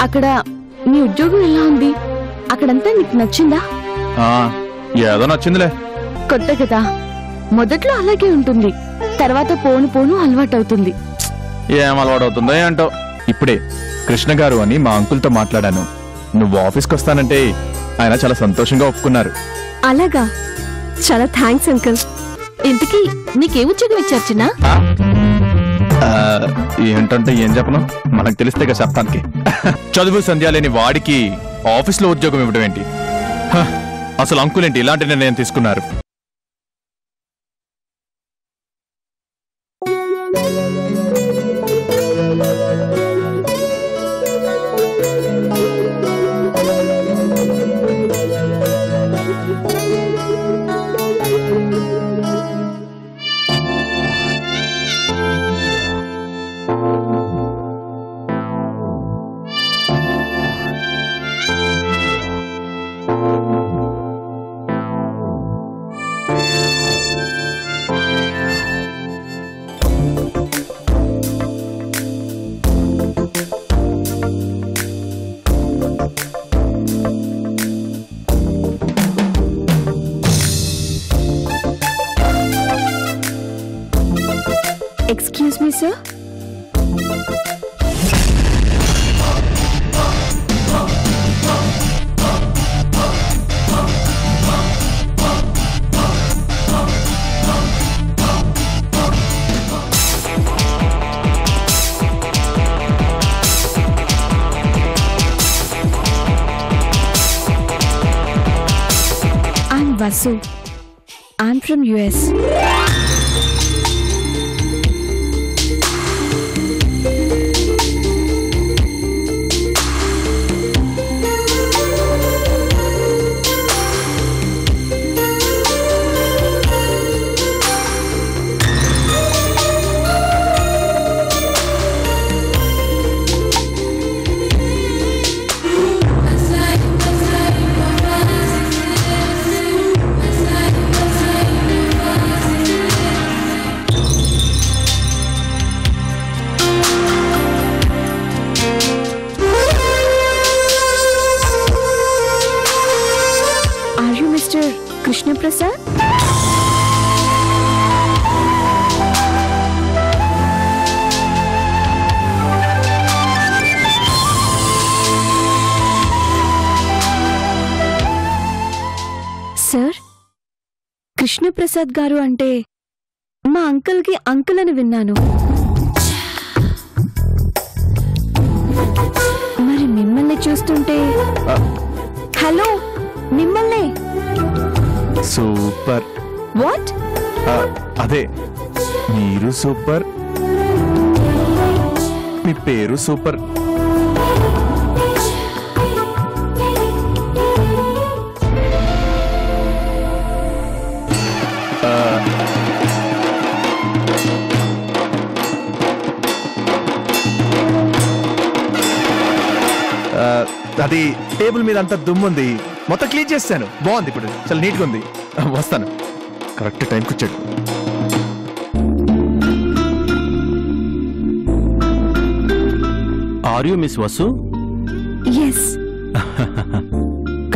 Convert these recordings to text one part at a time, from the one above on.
అక్కడ నీ ఉద్యోగం ఎలా ఉంది? అక్కడంతా నీకు నచ్చిందా? ఏదో నచ్చిందిలే. కొత్త కదా, మొదట్లో అలాగే ఉంటుంది, తర్వాత పోను పోను అలవాటవుతుంది. ఏం అలవాటవుతుందో ఏంటో. ఇప్పుడే కృష్ణ గారు అని మా అంకుల్తో మాట్లాడాను. నువ్వు ఆఫీస్కి వస్తానంటే ఆయన చాలా సంతోషంగా ఒప్పుకున్నారు. అలాగా, చాలా థ్యాంక్స్ అంకుల్. ఇంతకీ నీకే ఉద్యోగం ఇచ్చారు చిన్నా? ఏంటంటే ఏం చెప్పను, మనకు తెలిస్తే చెప్పడానికి. చదువు సంధ్య లేని వాడికి ఆఫీస్లో ఉద్యోగం ఇవ్వడం ఏంటి? అసలు అంకుల్ ఏంటి ఇలాంటి నిర్ణయం తీసుకున్నారు? Excuse me, sir. I'm Vasu. I'm from US. Krishna Prasad? Sir, Krishna Prasad garu ante మా అంకుల్ కి అంకుల్ అని విన్నాను. మరి మిమ్మల్ని చూస్తుంటే హలో మిమ్మల్ని సూపర్. వాట్? అదే మీరు సూపర్, మీ పేరు సూపర్. అది టేబుల్ మీద అంతా దుమ్ముంది, మొత్తం క్లీన్ చేస్తాను. బాగుంది, ఇప్పుడు చాలా నీట్గా ఉంది. వస్తాను. కరెక్ట్ టైంకి వచ్చాడు. Are you miss Vasu? Yes.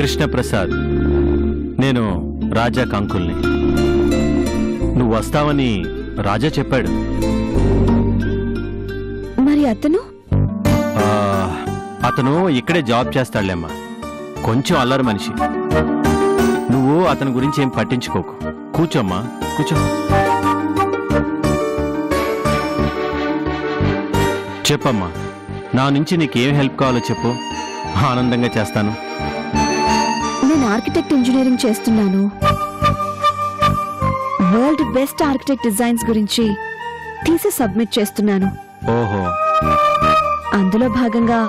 Krishna Prasad, నేను రాజా కంకుల్ని. నువ్వు వస్తావని రాజా చెప్పాడు. మరి అతను? అతను ఇక్కడే జాబ్ చేస్తాడులేమ్మా. కొంచెం అల్లరి మనిషి. నువ్వు అతని గురించి ఏం పట్టించుకోకు. కూర్చోమ్మా, కూర్చో. చెప్పమ్మా, నా నుంచి నీకేం హెల్ప్ కావాలో చెప్పు, ఆనందంగా చేస్తాను. నేను ఆర్కిటెక్ట్ ఇంజనీరింగ్ చేస్తున్నాను. వరల్డ్ బెస్ట్ ఆర్కిటెక్ట్ డిజైన్స్ గురించి తీసి సబ్మిట్ చేస్తున్నాను. ఓహో, అందులో భాగంగా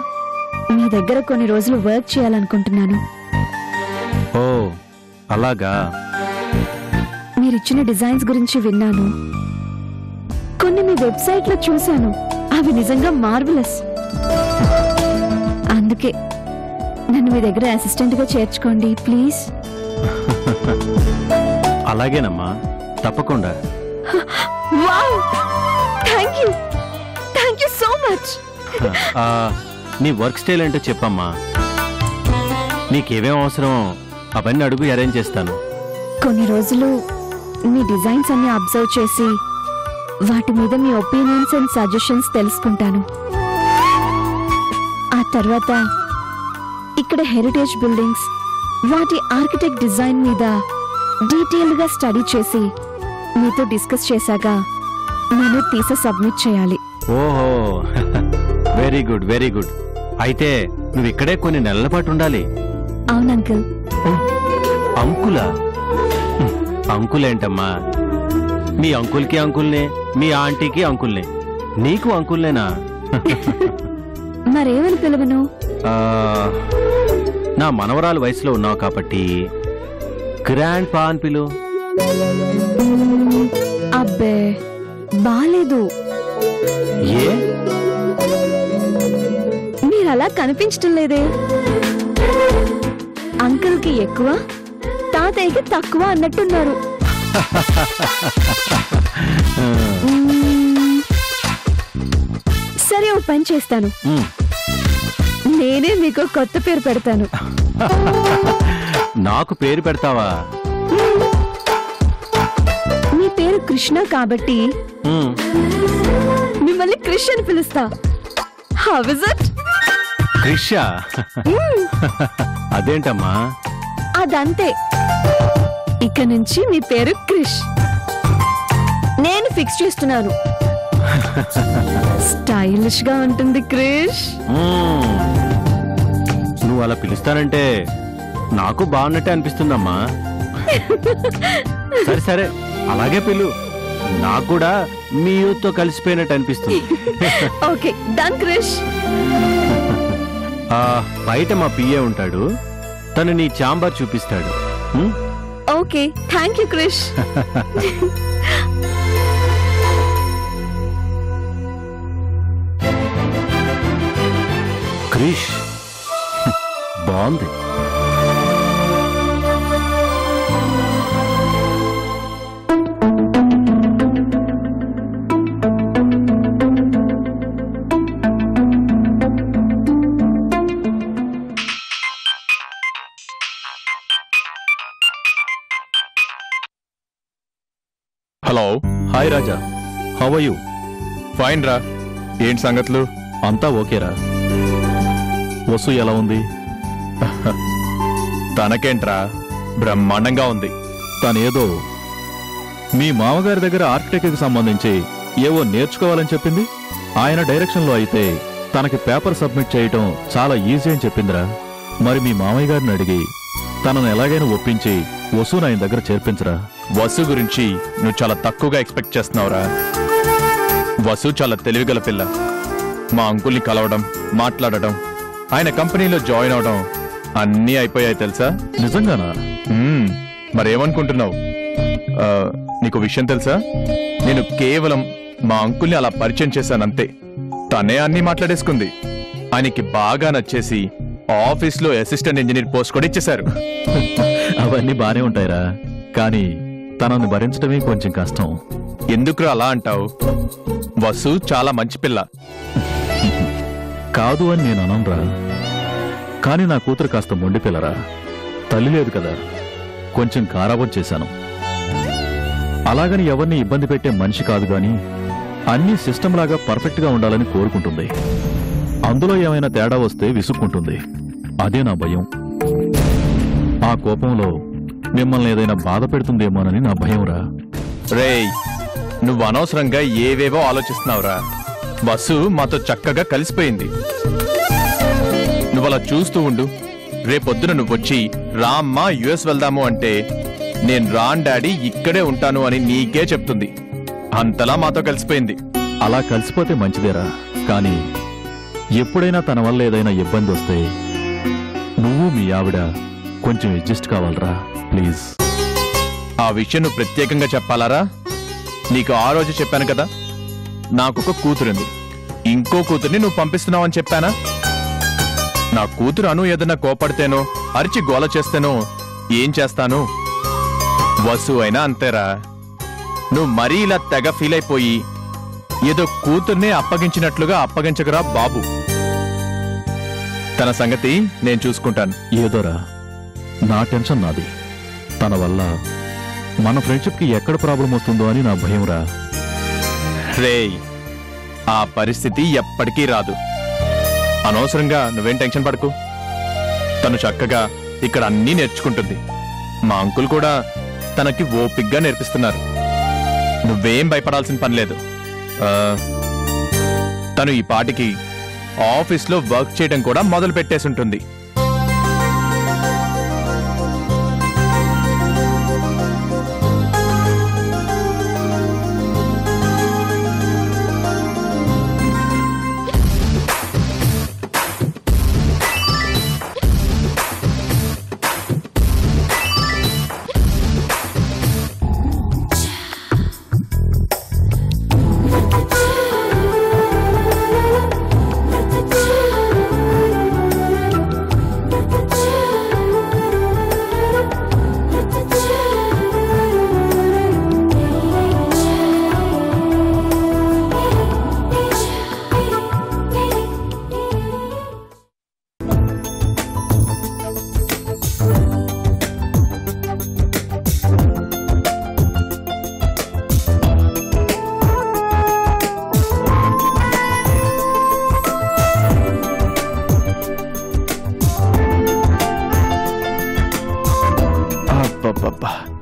మీ దగ్గర కొన్ని రోజులు వర్క్ చేయాలనుకుంటున్నాను. ఓ అలాగా. మీరిచ్చిన డిజైన్స్ గురించి విన్నాను, కొన్ని మీ వెబ్సైట్ లో చూశాను. అవి నిజంగా మార్వెలస్. అందుకే నన్ను మీ దగ్గర అసిస్టెంట్ గా చేర్చుకోండి ప్లీజ్. అలాగేనమ్మా, తప్పకుండా. Wow, thank you so much. నీ వర్క్ స్టైల్ ఏంటో చెప్పమ్మా. నీకేమేం అవసరం అవన్నీ అడుగు, అరేంజ్ చేస్తాను. కొన్ని రోజులు మీ డిజైన్స్ అన్ని అబ్జర్వ్ చేసి వాటి మీద మీ ఒపీనియన్స్ అండ్ సజెషన్స్ తెలుసుకుంటాను. ఆ తర్వాత ఇక్కడ హెరిటేజ్ బిల్డింగ్స్ వాటి ఆర్కిటెక్ట్ డిజైన్ మీద డీటెయిల్ గా స్టడీ చేసి మీతో డిస్కస్ చేశాక నేను తీసి సబ్మిట్ చేయాలి. ఓహో, వెరీ గుడ్ వెరీ గుడ్. అయితే నువ్వు ఇక్కడే కొన్ని నెలల పాటు ఉండాలి. అవును అంకుల్. అంకులా? అంకులేంటమ్మా? మీ అంకుల్కి అంకుల్నే, మీ ఆంటీకి అంకుల్నే, నీకు అంకుల్నేనా? మరేమని పిలువను? నా మనవరాలు వయసులో ఉన్నావు కాబట్టి గ్రాండ్ పా అని పిలు. అబ్బే బాలేదు. ఏ? మీరలా కనిపించటం లేదే. అంకుల్ కి ఎక్కువ, తాతయ్యకి తక్కువ అన్నట్టున్నారు. సరే, ఓ పని చేస్తాను. నేనే మీకు కొత్త పేరు పెడతాను. నాకు పేరు పెడతావా? మీ పేరు కృష్ణ కాబట్టి మిమ్మల్ని క్రిష్ అని పిలుస్తా. How is it? క్రిషా? అదేంటమ్మా? అదంతే. ఇక నుంచి మీ పేరు క్రిష్. నేను ఫిక్స్ చేస్తున్నాను. స్టైలిష్ గా ఉంటుంది క్రిష్. నువ్వు అలా పిలుస్తానంటే నాకు బాగున్నట్టే అనిపిస్తుందమ్మా. సరే సరే, అలాగే పిలు. నాకు కూడా మీ యూత్ తో కలిసిపోయినట్టు అనిపిస్తుంది. Okay, done Krish. బయట మా పిఏ ఉంటాడు, తను నీ ఛాంబర్ చూపిస్తాడు. Okay, thank you Krish. Krish బాగుంది. Hello. Hi Raja, how are you? Fine రా. ఏంటి సంగతులు? అంతా ఓకేరా. వసు ఎలా ఉంది? తనకేంట్రా, బ్రహ్మాండంగా ఉంది. తనేదో మీ మామగారి దగ్గర ఆర్కిటెక్ట్కి సంబంధించి ఏవో నేర్చుకోవాలని చెప్పింది. ఆయన డైరెక్షన్లో అయితే తనకి పేపర్ సబ్మిట్ చేయటం చాలా ఈజీ అని చెప్పిందిరా. మరి మీ మామయ్య గారిని అడిగి తనను ఎలాగైనా ఒప్పించి వసును ఆయన దగ్గర చేర్పించరా. వసు గురించి నువ్వు చాలా తక్కువగా ఎక్స్పెక్ట్ చేస్తున్నావురా. వసు చాలా తెలివిగల పిల్ల. మా అంకుల్ని కలవడం, మాట్లాడటం, ఆయన కంపెనీలో జాయిన్ అవడం అన్నీ అయిపోయాయి తెలుసా? నిజంగానా? మరేమనుకుంటున్నావు? నీకు విషయం తెలుసా? నేను కేవలం మా అంకుల్ని అలా పరిచయం చేశానంతే. తనే అన్నీ మాట్లాడేసుకుంది. ఆయనకి బాగా నచ్చేసి ఆఫీస్లో అసిస్టెంట్ ఇంజనీర్ పోస్ట్ కూడా ఇచ్చేశారు. అవన్నీ బానే ఉంటాయిరా, కానీ తనను భరించడమే కొంచెం కష్టం. ఎందుకురా అలా అంటావు? వసు చాలా మంచి పిల్ల. కాదు అని నేను అననురా, కానీ నా కూతురు కాస్త మొండి పిల్లరా. తల్లి లేదు కదా, కొంచెం గారాబం చేశాను. అలాగని ఎవరిని ఇబ్బంది పెట్టే మనిషి కాదు గాని అన్ని సిస్టమ్ లాగా పర్ఫెక్ట్ గా ఉండాలని కోరుకుంటుంది. అందులో ఏమైనా తేడా వస్తే విసుక్కుంటుంది. అదే నా భయం. ఆ కోపంలో మిమ్మల్ని ఏదైనా బాధ పెడుతుందేమోనని నా భయంరా. రేయ్, నువ్వు అనవసరంగా ఏవేవో ఆలోచిస్తున్నావురా. వసు మాతో చక్కగా కలిసిపోయింది. నువ్వలా చూస్తూ ఉండు. రేపొద్దున నువ్వొచ్చి రామ్మా యుఎస్ వెళ్దాము అంటే నేను రాన్ డాడీ ఇక్కడే ఉంటాను అని నీకే చెప్తుంది. అంతలా మాతో కలిసిపోయింది. అలా కలిసిపోతే మంచిదేరా, కానీ ఎప్పుడైనా తన వల్ల ఏదైనా ఇబ్బంది వస్తే నువ్వు మీ ఆవిడ కొంచెం అడ్జస్ట్ కావాలరా ప్లీజ్. ఆ విషయం నువ్వు ప్రత్యేకంగా చెప్పాలారా? నీకు ఆ రోజు చెప్పాను కదా, నాకొక కూతురుంది. ఇంకో కూతుర్ని నువ్వు పంపిస్తున్నావని చెప్పానా? నా కూతురు అను ఏదన్నా కోపడితేనో అరిచి గోల చేస్తేనో ఏం చేస్తాను? వసు అయినా అంతేరా. నువ్వు మరీ ఇలా తెగ ఫీల్ అయిపోయి ఏదో కూతుర్నే అప్పగించినట్లుగా అప్పగించకరా బాబు. తన సంగతి నేను చూసుకుంటాను. ఏదోరా, నా టెన్షన్ నాది. తన వల్ల మన ఫ్రెండ్షిప్కి ఎక్కడ ప్రాబ్లం వస్తుందో అని నా భయంరా. రేయ్, ఆ పరిస్థితి ఎప్పటికీ రాదు. అనవసరంగా నువ్వేం టెన్షన్ పడకు. తను చక్కగా ఇక్కడ అన్నీ నేర్చుకుంటుంది. మా అంకుల్ కూడా తనకి ఓపిగ్గా నేర్పిస్తున్నారు. నువ్వేం భయపడాల్సిన పని లేదు. తను ఈ పాటికి ఆఫీస్లో వర్క్ చేయడం కూడా మొదలు పెట్టేసి ఉంటుంది.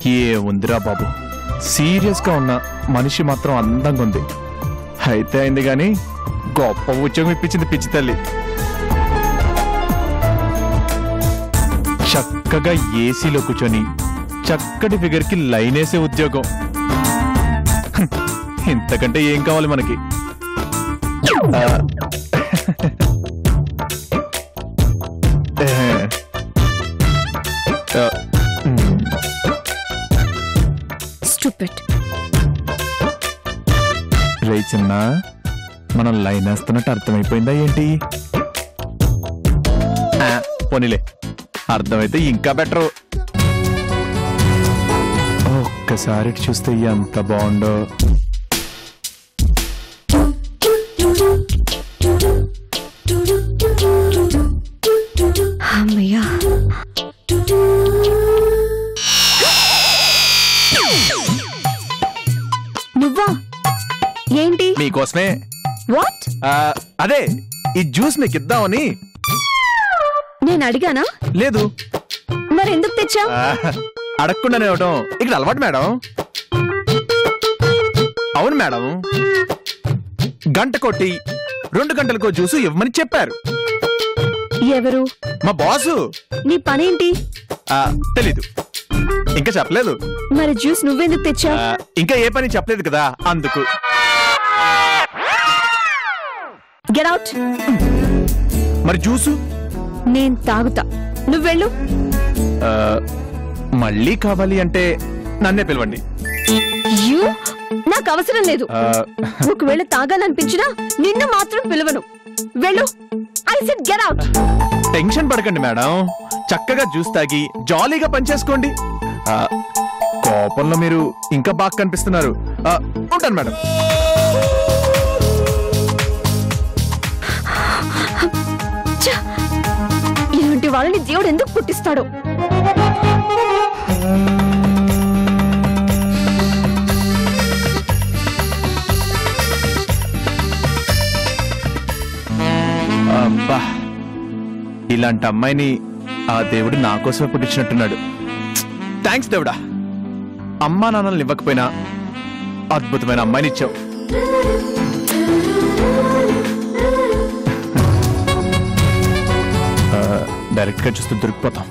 ఏ ఉందిరా బాబు, సీరియస్ గా ఉన్న మనిషి మాత్రం అందంగా ఉంది. అయితే అయింది గాని గొప్ప ఉద్యోగం ఇప్పించింది పిచ్చి తల్లి. చక్కగా ఏసీలో కూర్చొని చక్కటి ఫిగర్ కి లైన్ వేసే ఉద్యోగం. ఇంతకంటే ఏం కావాలి మనకి? రే చిన్న, మనం లైన్ వేస్తున్నట్టు అర్థమైపోయిందా ఏంటి? పోనీలే, అర్థమైతే ఇంకా బెటరు. ఒక్కసారి చూస్తే ఎంత బాగుండో. అమ్మయ్యా, నువ్వా? ఏంటి? మీకోసమే. వాట్? అదే ఈ జ్యూస్ మీకు ఇద్దామని. నేను అడిగానా? లేదు. మరి ఎందుకు తెచ్చా? అడగకుండానే ఇవ్వటం ఇక్కడ అలవాటు మేడం. అవును మేడం, గంట కొట్టి 2 గంటలకో జ్యూసు ఇవ్వమని చెప్పారు. ఎవరు? మా బాసు. నీ పనేంటి? తెలీదు, ఇంకా చెప్పలేదు. మరి జ్యూస్ నువ్వెందుకు తెచ్చా? ఇంకా ఏ పని చెప్పలేదు కదా, అందుకు. Get out. మరి జ్యూసు నేను తాగుతా, నువ్వెళ్ళు. మళ్ళీ కావాలి అంటే నన్నే పిలవండి. నాకు అవసరం లేదు. ఒకవేళ తాగాలనిపించినా నిన్ను మాత్రం పిలవను. వెళ్ళు. I said get out. Tension పడకండి మేడం, చక్కగా జ్యూస్ తాగి జాలీగా పనిచేసుకోండి. కోపంలో మీరు ఇంకా బాగా కనిపిస్తున్నారు. ఉంటాను మేడం. ఇలాంటి వాళ్ళని దేవుడు ఎందుకు పుట్టిస్తాడో. అబ్బా, ఇలాంటి అమ్మాయిని ఆ దేవుడు నా కోసమే పుట్టించినట్టున్నాడు. థ్యాంక్స్ దేవుడా. అమ్మా నాన్నల్ని ఇవ్వకపోయినా అద్భుతమైన అమ్మాయిని ఇచ్చావు. డైరెక్ట్ గా చూస్తూ దొరికిపోతాం.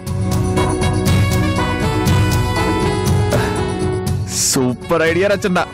సూపర్ ఐడియా రచన.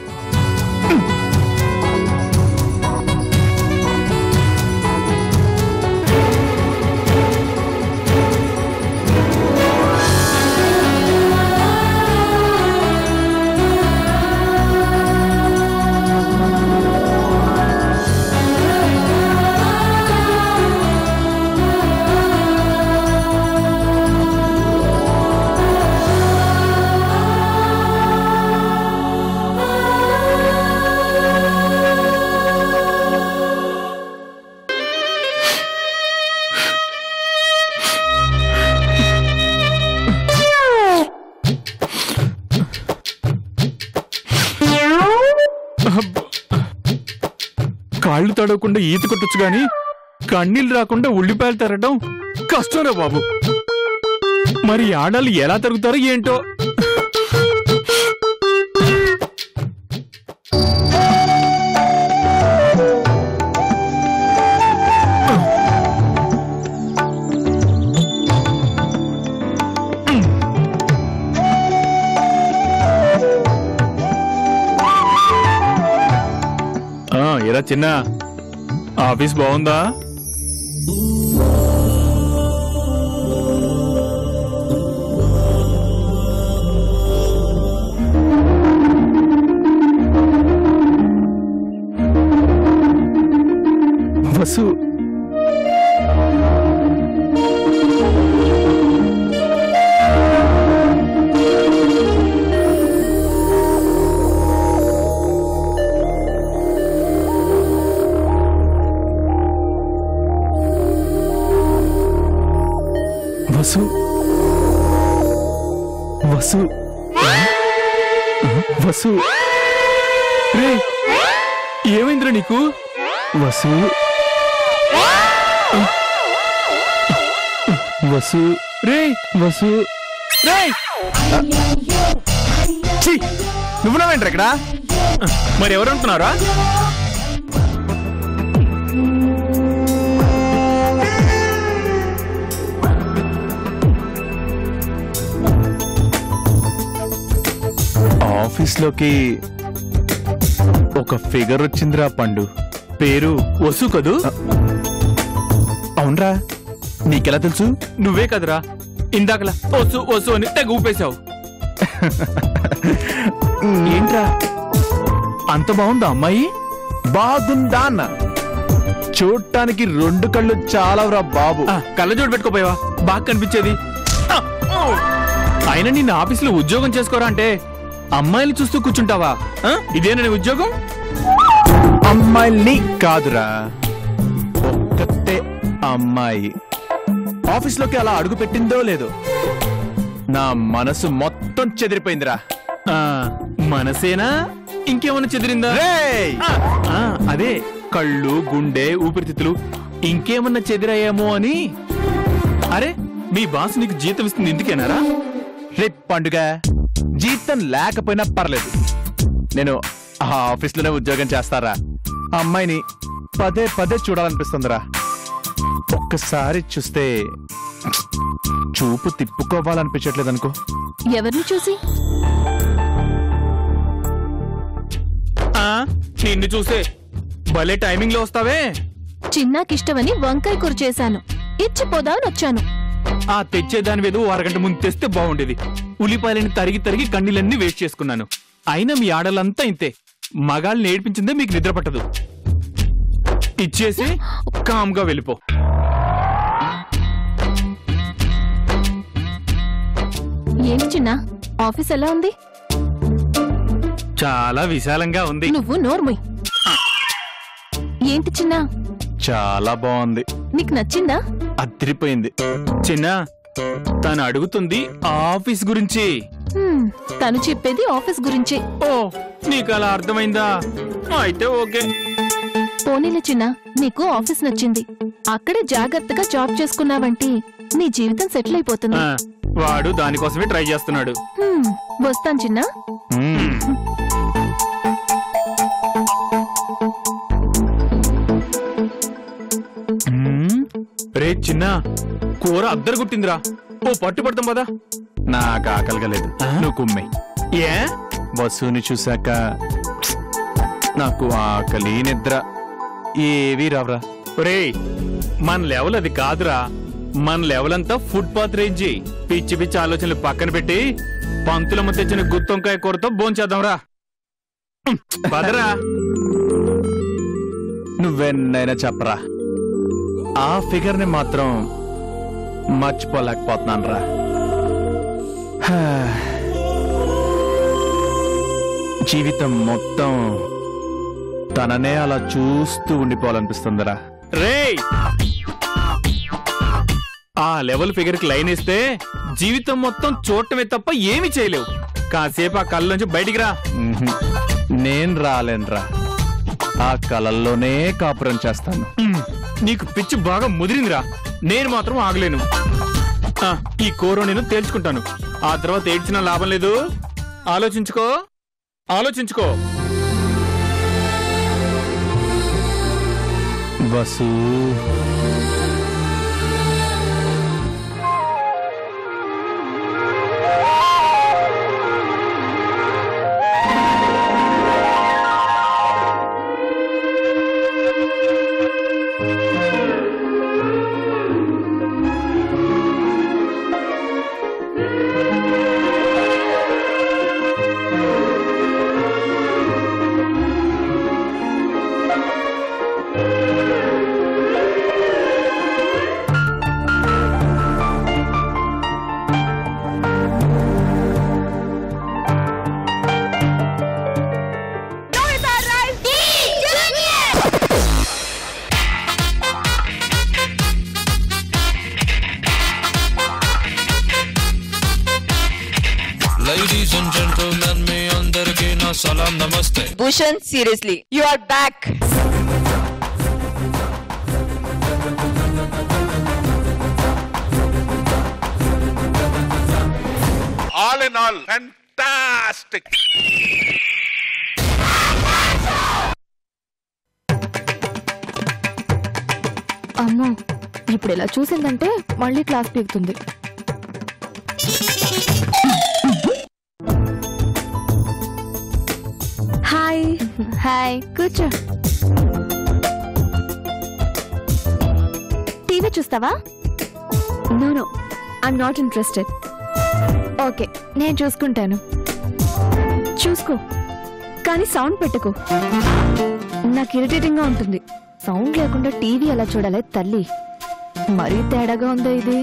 కాళ్ళు తడవకుండా ఈత కొట్టొచ్చు గాని కన్నీళ్ళు రాకుండా ఉల్లిపాయలు తరగడం కష్టంరా బాబు. మరి ఆడాలు ఎలా తరుగుతారో ఏంటో. ఎరా చిన్న, ఆఫీస్ బాగుందా? వసు, వసు, వసు, వసు, రే ఏమైందిరా నీకు? వసు, వసు, రే వసు, రే నువ్వున్నావేంట్రా ఇక్కడ? మరి ఎవరంటున్నారా? ఆఫీస్లోకి ఒక ఫిగర్ వచ్చిందిరా పండు. పేరు వసు కదూ? అవునరా, నీకెలా తెలుసు? నువ్వే కదరా ఇందాకలా వసు వసు అని తెగ ఊపేశావు. ఏంట్రా అంత బాగుందా అమ్మాయి? బాగుందా అన్న? చూడటానికి 2 కళ్ళు చాలవరా బాబు. కళ్ళజోడు పెట్టుకోపోయావా? బాగా కనిపించేది. అయినా నిన్న ఆఫీసులో ఉద్యోగం చేసుకోరా అంటే అమ్మాయిలు చూస్తూ కూర్చుంటావా? ఇదేనా నీ ఉద్యోగం? అమ్మాయిల్ని కాదురా, ఒక్కతే అమ్మాయి ఆఫీస్లోకి అలా అడుగు పెట్టిందో లేదో నా మనసు మొత్తం చెదిరిపోయిందిరా. మనసేనా ఇంకేమన్నా చెదిరిందా? అదే కళ్ళు, గుండె, ఊపిరితిత్తులు ఇంకేమన్నా చెదిరాయేమో అని. అరే మీ బాస్ నీకు జీతం ఇస్తుంది ఇందుకేనారా? రేపు పండుగ జీతం లేకపోయినా పర్లేదు, నేను ఆ ఆఫీస్లోనే ఉద్యోగం చేస్తారా. ఆ అమ్మాయిని పదే పదే చూడాలనిపిస్తుందిరా. ఒక్కసారి చూస్తే చూపు తిప్పుకోవాలనిపించట్లేదు అనుకో. ఎవరిని చూసి? నిన్ను చూసే. భలే టైమింగ్ లో వస్తావే. చిన్నాకిష్టమని వంకాయ కూర చేశాను, ఇచ్చిపోదామని వచ్చాను. ఆ తెచ్చేదాని ఏదో అరగంట ముందు తెస్తే బాగుండేది. ఉల్లిపాయలని తరిగి తరిగి కన్నీళ్ళన్నీ వేస్ట్ చేసుకున్నాను. అయినా మీ ఆడలంతా ఇంతే, మగాళ్ళని ఏడ్పించిందే మీకు నిద్ర పట్టదు. ఇచ్చేసి కామ్గా వెళ్ళిపో. ఏంటి చిన్న, ఆఫీస్ ఎలా ఉంది? చాలా విశాలంగా ఉంది. నువ్వు నోర్ముయ్. ఏంటి చిన్న? చాలా బాగుంది. నీకు నచ్చిందా? అదిరిపోయింది. చిన్న, తను అడుగుతుంది ఆఫీస్ గురించి. తను చెప్పేది ఆఫీస్ గురించి. ఓ, నీకు అలా అర్థమైందా? అయితే ఓకే. పోనీలే చిన్న, నీకు ఆఫీస్ నచ్చింది, అక్కడే జాగ్రత్తగా జాబ్ చేసుకున్నావంటే నీ జీవితం సెటిల్ అయిపోతుంది. వాడు దానికోసమే ట్రై చేస్తున్నాడు. వస్తాను చిన్న. రే చిన్న, కూర అద్దరు గుట్టిందిరా. ఓ పట్టు పడతాం పదా. నాకు ఆకలిగలేదు, నువ్వు కుమ్మే. ఏ వసుని చూశాక నాకు ఆకలి, నిద్ర ఏవీ రావరా. రే మన లెవెల్ అది కాదురా. మన లెవెల్ అంతా ఫుట్పాత్ రేంజ్. పిచ్చి పిచ్చి ఆలోచనలు పక్కన పెట్టి పంతులమ్మ తెచ్చిన గుత్తొంకాయ కూరతో భోంచేద్దాంరా. పదరా. నువ్వెన్నైనా చెప్పరా, ఆ ఫిగర్ ని మాత్రం మర్చిపోలేకపోతున్నాను రా. జీవితం మొత్తం తననే అలా చూస్తూ ఉండిపోవాలనిపిస్తుందిరా. రే ఆ లెవెల్ ఫిగర్ కి లైన్ ఇస్తే జీవితం మొత్తం చూడటమే తప్ప ఏమి చేయలేవు. కాసేపు ఆ కళ్ళ నుంచి బయటికి రా. నేను రాలేనురా. ఆ కలల్లోనే కాపురం చేస్తాను. నీకు పిచ్చి బాగా ముదిరిందిరా. నేను మాత్రం ఆగలేను. ఈ కోరో నేను తేల్చుకుంటాను. ఆ తర్వాత ఏడ్చినా లాభం లేదు. ఆలోచించుకో, ఆలోచించుకో. Vasu, Ladies and gentlemen, me andarki na salam namaste. Bhushan, seriously, you are back. All in all, fantastic. అమ్మో, ఇప్పుడు ఇలా చూసిందంటే మళ్ళీ క్లాస్ పీకుతుంది. హాయ్. హాయ్, కూర్చో. టీవీ చూస్తావా? No no, I'm not interested. Okay, నేను చూసుకుంటాను. చూసుకో, కానీ సౌండ్ పెట్టుకో. నాకు ఇరిటేటింగ్ గా ఉంటుంది. సౌండ్ లేకుండా టీవీ ఎలా చూడాలి తల్లి? మరీ తేడాగా ఉందా ఇది?